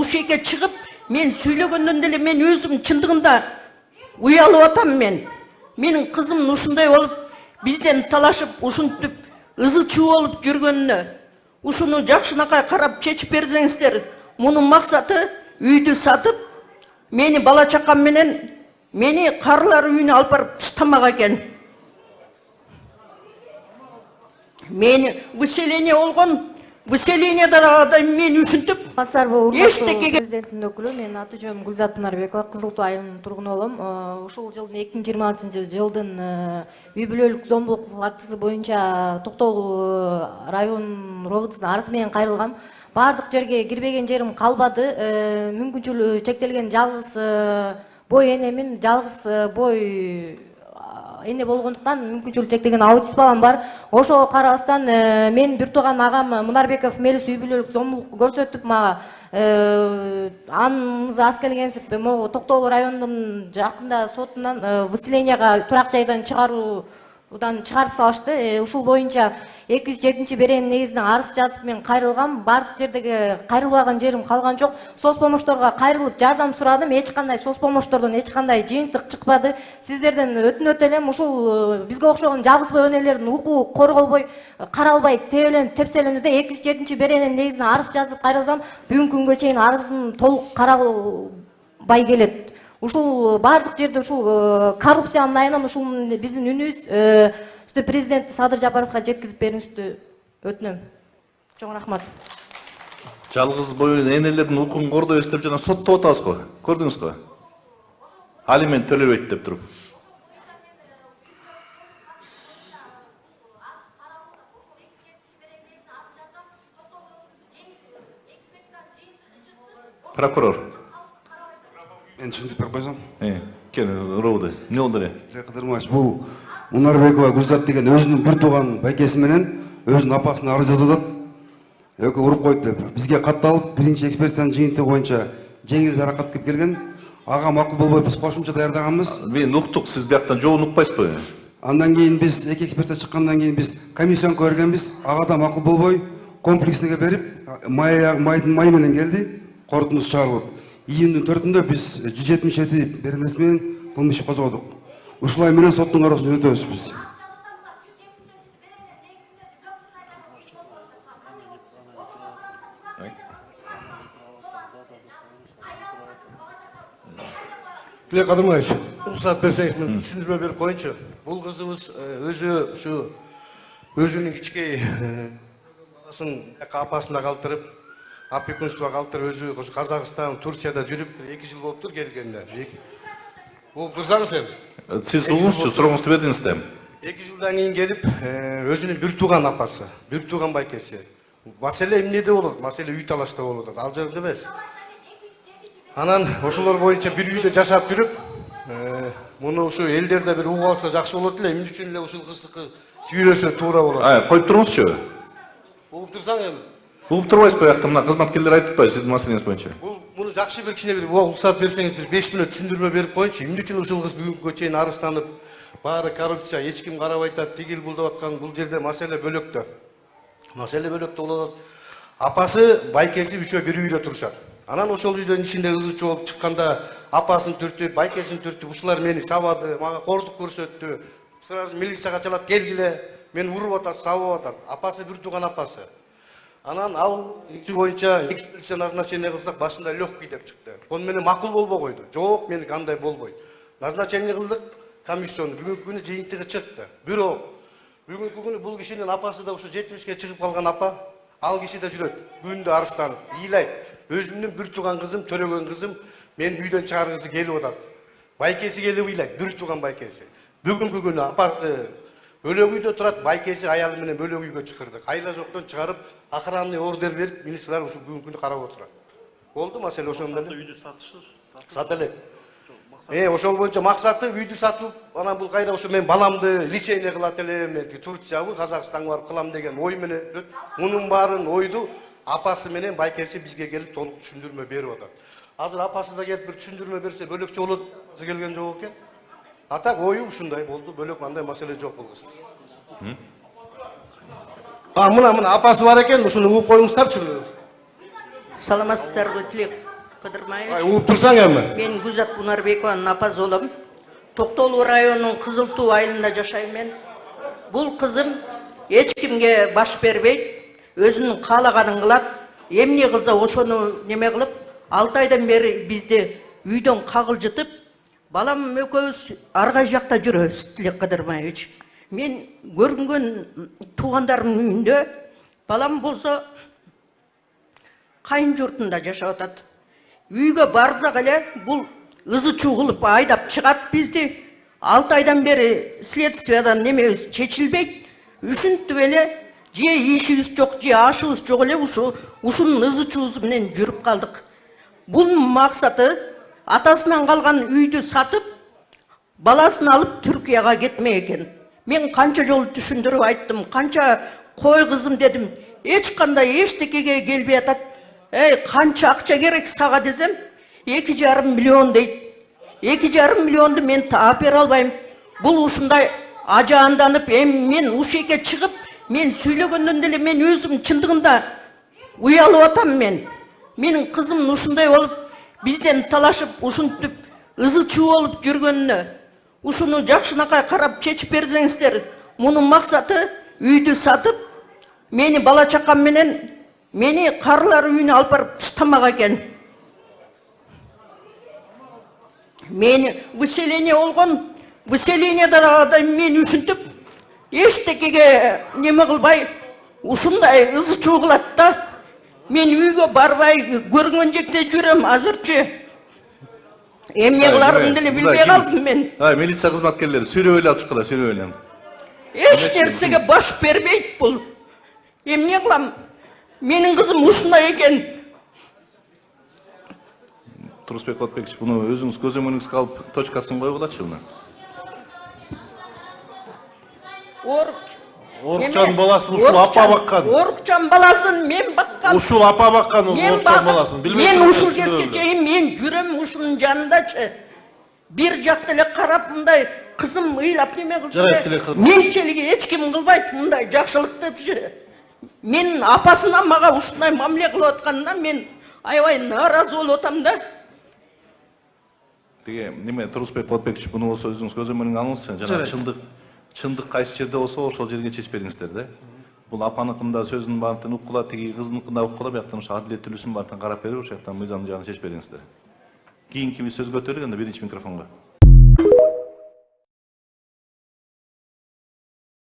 ушеге чыгып, мен сүйлөгөндөн деле мен өзүм чындыгында уялып атам мен. Менин кызым ушундай болуп, бизден талашып, ушинтип ызы чуу болуп жүргөнүнө ушуну жакшынакай карап чечип берсеңиздер. Мунун максаты үйдү сатып, мени бала чакам менен мени карылар үйүнө алып барып таштамак экен. Мени выселение болгон, выселениеда да мен ушинтип эчтекеге президенттин өкүлү, мен аты жөнүм Гүлзат Пынарбекова, Кызыл Туу айылынын тургуну болом. Ушул жылдын 2026 жылдын үй бүлөлүк зомбулук фактысы боюнча Токтогул район робудусуна арыз менен кайрылгам. Бардык жерге кирбеген жерим калбады. Мүмкүнчүлүгү чектелген жалгыз бой энемин, жалгыз бой эне болгондуктан мүмкүнчүлүгү чектелген аутист балам бар. Ошого карабастан мен бир тууган агам Мунарбеков Мелис үй бүлөлүк зомбулук көрсөтүп мага анын аз келгенсип могу Токтогул районунун жакында сотунан выселенияга турак жайдан чыгарып салышты. Ушул боюнча 207 беренин негизинен арыз жазып мен кайрылгам. Бардык жердеги кайрылбаган жерим калган жок. Соцпомощторго кайрылып жардам сурадым. Эч кандай соцпомощтордон эч кандай жыйынтык чыкпады. Сиздерден өтүнөт элем, ушул бизге окшогон жалгыз бой энелердин укугу корголбой, каралбай, тебеленип, тепселенүүдө 207 беренин негизинен арыз жазып кайрылсам, бүгүнкү күнгө чейин арызым толук каралбай келет. Ушул бардык жерде ушул коррупциянын айынан ушул биздин үнүбүз президент Садыр Жапаровга жеткирип бериңизди өтүнөм. Чоң рахмат. Жалгыз бой энелердин укугун кордойбуз деп жана соттоп атабыз го. Көрдүңүз го? Алимент төлөбөйт деп туруп. Прокурор. Мен түшүндүп берип койсом. Кел, роуда. Не болду эле? Кыдырмаш, бул Мунарбекова Гүлзат деген өзүнүн бир тууган байкеси менен өзүнүн апасына арыз жазып атат. Экөө уруп койду деп. Бизге катталып, биринчи экспертизанын жыйынтыгы боюнча жеңил жаракат келип келген. Ага макул болбой биз кошумча даярдаганбыз. Мен уктук, сиз бияктан жообун укпайсызбы? Андан кийин биз эки экспертиза чыккандан кийин биз комиссионко бергенбиз. Ага да макул болбой комплекснеге берип, май менен келди. Корутундусу чыгарылып. Июндун 4-ндө биз 177 беренеси менен кылмыш иш козгодук. Ушулай менен соттун кароосуна жөнөтөбүз биз. Тилек Кадырмаевич, уруксат берсеңиз мен түшүндүрмө берип коеюнчу. Бул кызыбыз өзүнүн кичкей баласын апасына калтырып, опекунствого калтырып, өзү Казакстан, Турцияда жүрүп 2 жыл болуптур келгенине. Угуп турсаңыз эми. Сиз угуңузчу, сурооңузду бердиңиз да. 2 жылдан кийин келип, өзүнүн бир тууган апасы, бир тууган байкеси. Маселе эмнеде болот? Маселе үй талашта болот. Ал жерде эмес. Анан ошолор боюнча бир үйдө жашап жүрүп, муну ушу элдерде бир угуп алса жакшы болот эле. Эмне үчүн эле ушул кыздыкы сүйрөсө туура болот. Коюп туруңузчу. Угуп турсаң эми. Угуп турбайсызбы, бияктан мына кызматкерлер айтып атпайбы сиздин маселеңиз боюнча? Муну жакшы бир кичине бир уруксат берсеңиз, бир 5 мүнөт түшүндүрмө берип коеюнчу. Эмне үчүн ушул кыз бүгүнкүгө чейин арызданып, баары коррупция, эч ким карабай атат, тигил бул деп аткан бул жерде маселе бөлөктө. Маселе бөлөктө болот. Апасы, байкеси үчөө бир үйдө турушат. Анан ошол үйдөн ичинде ызы чуу болуп чыкканда апасын түртүп, байкесин түртүп, ушулар мени сабады, мага кордук көрсөттү. Сразу милицияга чалат, келгиле, мени уруп атат, сабап атат. Апасы бир тууган апасы. Анан ал ичи боюнча экспертиза назначение кылсак башында легкий деп чыкты. Кону менен макул болбой койду. Жок, меники андай болбойт. Назначение кылдык, комиссионду бүгүнкү күнү жыйынтыгы чыкты. Бирок бүгүнкү күнү бул кишинин апасы да ушу 70ке чыгып калган апа, ал киши да жүрөт. Күндө арыстанып, ыйлайт. Өзүмдүн бир тууган кызым, төлөгөн кызым мен үйдөн чыгаргысы келип атат. Байкеси келип ыйлайт, бир тууган байкеси. Бүгүнкү күнү апасы бөлөк үйдө турат, байкеси аялы менен бөлөк үйгө чакырдык. Айла жоктон чыгарып, охранный ордер берип, министрлер ушу бүгүнкү күнү карап отурат. Болду маселе ошондо эле. Үйдү сатышыр. Сат элек. Ошол боюнча максаты үйдү сатып, анан бул кайра ошо мен баламды лечение кылат элем, Турциябы, Казакстанга барып кылам деген ой менен. Мунун баарын ойду апасы менен байкеси бизге келип толук түшүндүрмө берип атат. Азыр апасы да келип бир түшүндүрмө берсе бөлөкчө болот, апасы келген жок экен. Атак ою ушундай болду, бөлөк андай маселе жок болгус. Мына апасы бар экен, ушуну угуп коюңуздарчы. Саламатсыздарбы, Тилек? Кыдырмаевич. Уып турсаң эми. Мен Гүзат Кунарбекованын апасы болом. Токтоолуу районунун Кызыл Туу айылында жашайм мен. Бул кызым эч кимге баш бербейт, өзүнүн каалаганын кылат. Эмне кылса ошону неме кылып, 6 айдан бери бизди үйдөн кагылжытып, балам экөөбүз ар кай жакта жүрөбүз, Тилек Кыдырмаевич. Мен көрүнгөн туугандарымдын үйүндө балам болсо кайын журтунда жашап атат. Үйгө барсак эле бул ызы чуу кылып айдап чыгат бизди. 6 айдан бери следствиядан немебиз чечилбейт. Ушинтип эле же ишибиз жок, же ашыбыз жок эле ушунун ызы чуусу менен жүрүп калдык. Бунун максаты атасынан калган үйдү сатып, баласын алып Түркияга кетмек экен. Мен канча жолу түшүндүрүп айттым, канча кой кызым дедим. Эч кандай эчтекеге келбей атат. Канча акча керек сага десем, 2,5 миллион дейт. 2,5 миллионду мен таап бере албайм. Бул ушундай ажаанданып, мен ушеке чыгып, мен сүйлөгөндөн деле мен өзүм чындыгында уялып атам мен. Менин кызым ушундай болуп, бизден талашып, ушинтип ызы чуу болуп жүргөнүнө, ушуну жакшынакай карап чечип берсеңиздер. Мунун максаты үйдү сатып, мени бала чакам менен мени карылар үйүнө алып барып таштамак экен. Мени выселение болгон, выселениеда да мен ушинтип эчтекеге неме кылбай, ушундай ызы чуу кылат да. Мен үйгө барбай көргөн жекте жүрөм азырчы. Эмне кыларымды деле билбей калдым мен. Милиция кызматкерлери сүрөп эле алып чыккыла, сүрөп эле. Эч нерсеге баш бербейт бул. Эмне кылам? Менин кызым ушундай экен. Турусбек Отбекович, буну өзүңүз көз өңүңүзгө алып точкасын койгулачы буну. Орукчан баласын ушул апа баккан. Орукчан баласын мен баккам. Ушул апа баккан Орукчан баласын. Мен ушул кезге чейин мен жүрөм ушунун жанындачы. Бир жакта эле карап мындай кызым ыйлап неме кылса. Менчелиги эч ким кылбайт мындай жакшылыктычы. Мен апасынан мага ушундай мамиле кылып атканына мен аябай нааразы болуп атам да. Тиги неме Турусбек Отбекович, буну болсо өзүңүз көз өңүңүзгө алыңызчы. Жана чындык кайсы жерде болсо ошол жерге чечип бериңиздер да. Бул апаныкында сөзүнүн баардыгын уккула, тиги кызыныкында уккула, бияктан ошо адилеттүүлүсүн баардыгын карап берип, ошол жактан мыйзамдын жагын чечип бериңиздер. Кийинки биз сөз көтөрөлгөндө биринчи микрофонго.